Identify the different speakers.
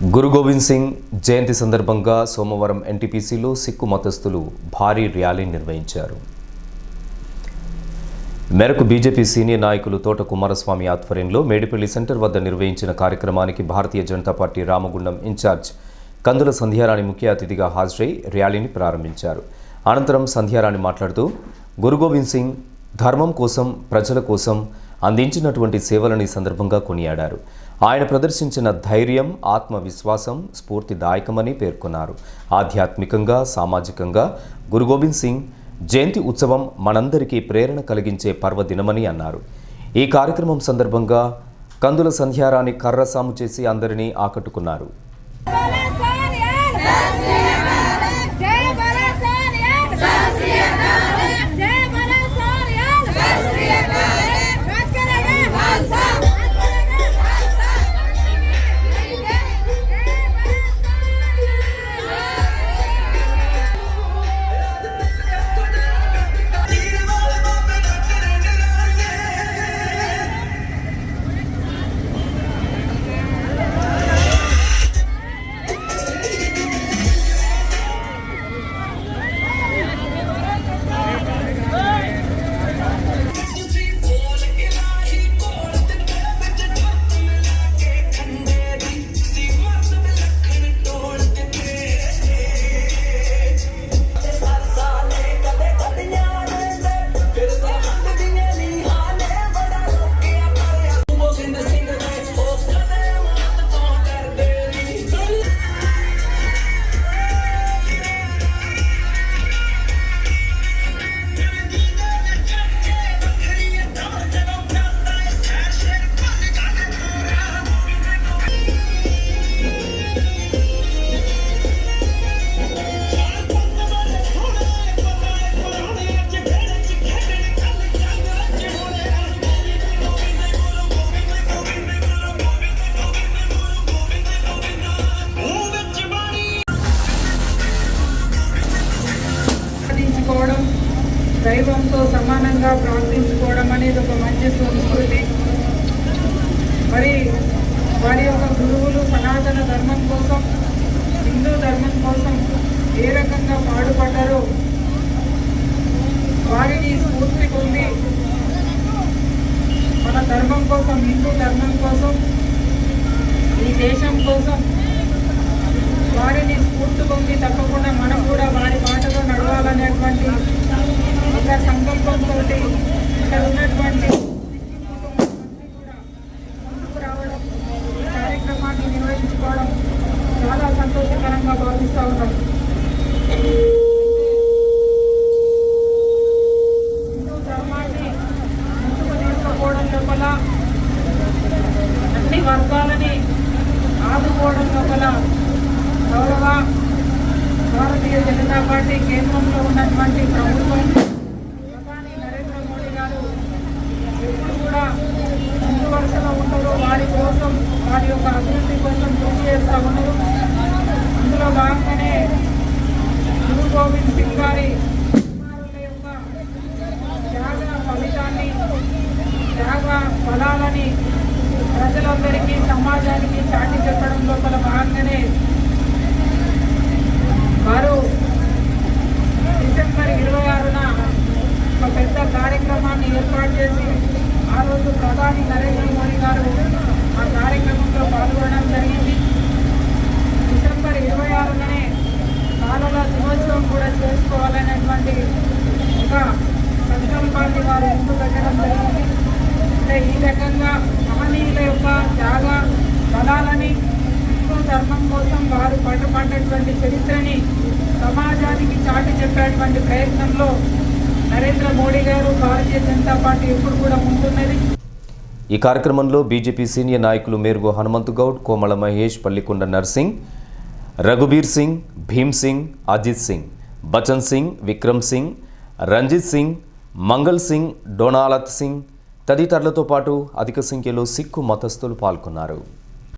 Speaker 1: గురు గోవింద్ సింగ్ జయంతి సందర్భంగా సోమవారం ఎన్టీపీసీలో సిక్కు మతస్థులు భారీ ర్యాలీ నిర్వహించారు. మేరకు బీజేపీ సీనియర్ నాయకులు తోట కుమారస్వామి ఆధ్వర్యంలో మేడిపల్లి సెంటర్ వద్ద నిర్వహించిన కార్యక్రమానికి భారతీయ జనతా పార్టీ రామగుండం ఇన్ఛార్జ్ కందుల సంధ్యారాణి ముఖ్య అతిథిగా హాజరై ర్యాలీని ప్రారంభించారు. అనంతరం సంధ్యారాణి మాట్లాడుతూ గురు గోవింద్ సింగ్ ధర్మం కోసం, ప్రజల కోసం అందించినటువంటి సేవలని సందర్భంగా కొనియాడారు. ఆయన ప్రదర్శించిన ధైర్యం, ఆత్మవిశ్వాసం స్ఫూర్తిదాయకమని పేర్కొన్నారు. ఆధ్యాత్మికంగా, సామాజికంగా గురు గోవింద్ సింగ్ జయంతి ఉత్సవం మనందరికీ ప్రేరణ కలిగించే పర్వదినమని అన్నారు. ఈ కార్యక్రమం సందర్భంగా కందుల సంధ్యారాణి కర్రసాము చేసి అందరినీ ఆకట్టుకున్నారు.
Speaker 2: దైవంతో సమానంగా ప్రార్థించుకోవడం అనేది ఒక మంచి సంస్కృతి. మరి వారి యొక్క గురువులు సనాతన ధర్మం కోసం, హిందూ ధర్మం కోసం ఏ రకంగా పాటుపడ్డారో వారిని స్ఫూర్తి పొంది మన ధర్మం కోసం, హిందూ ధర్మం కోసం, ఈ దేశం కోసం వారిని స్ఫూర్తి పొంది తప్పకుండా మనం కూడా వారి బాటలో నడవాలనేటువంటి ఒక సంకల్పంతో ఇక్కడ ఉన్నటువంటి కూడా ముందుకు రావడం, ఈ కార్యక్రమాన్ని నిర్వహించుకోవడం చాలా సంతోషకరంగా భావిస్తూ ఉన్నాం. హిందూ ధర్మాన్ని ముందుకు తీసుకుపోవడం లోపల, అన్ని వర్గాలని ఆదుకోవడం లోపల గౌరవ భారతీయ జనతా పార్టీ కేంద్రంలో ఉన్నటువంటి ప్రభుత్వం ప్రధాని నరేంద్ర మోడీ గారు ఎప్పుడు కూడా ముందు వరుసలో ఉంటారో వారి కోసం, వారి యొక్క అభివృద్ధి కోసం కృషి చేస్తూ ఉన్నారు. అందులో భాగంగానే గురు గోవింద్ సింగ్ గారి కుమారుల యొక్క త్యాగ ఫలితాన్ని, త్యాగ ఫలాలని ప్రజలందరికీ, సమాజానికి చాటి చెప్పడం లోపల భాగంగానే వారు డిసెంబర్ 26న ఒక పెద్ద కార్యక్రమాన్ని ఏర్పాటు చేసి ఆ రోజు ప్రధాని నరేంద్ర మోడీ గారు ఆ కార్యక్రమంలో పాల్గొనడం జరిగింది. డిసెంబర్ 26నే బాలల దినోత్సవం కూడా చేసుకోవాలనేటువంటి ఒక సంకల్పాన్ని వారు ముందు పెట్టడం జరిగింది. అంటే ఈ రకంగా మహనీయుల యొక్క త్యాగ ఫలాలని, ధర్మం కోసం వారు పట్టుపడ్డటువంటి చరిత్రని సమాజానికి చాటి చెప్పేటువంటి ప్రయత్నంలో నరేంద్ర మోడీ గారు, భారతీయ జనతా పార్టీ ఎప్పుడు కూడా ముందున్నది.
Speaker 1: ఈ కార్యక్రమంలో బీజేపీ సీనియర్ నాయకులు మేరుగో హనుమంతు గౌడ్, కోమల మహేష్, పల్లికొండ నర్సింగ్, రఘుబీర్ సింగ్, భీమ్ సింగ్, అజిత్ సింగ్, బచన్ సింగ్, విక్రమ్ సింగ్, రంజిత్ సింగ్, మంగల్ సింగ్, డొనాలత్ సింగ్ తదితరులతో పాటు అధిక సంఖ్యలో సిక్కు మతస్థులు పాల్గొన్నారు.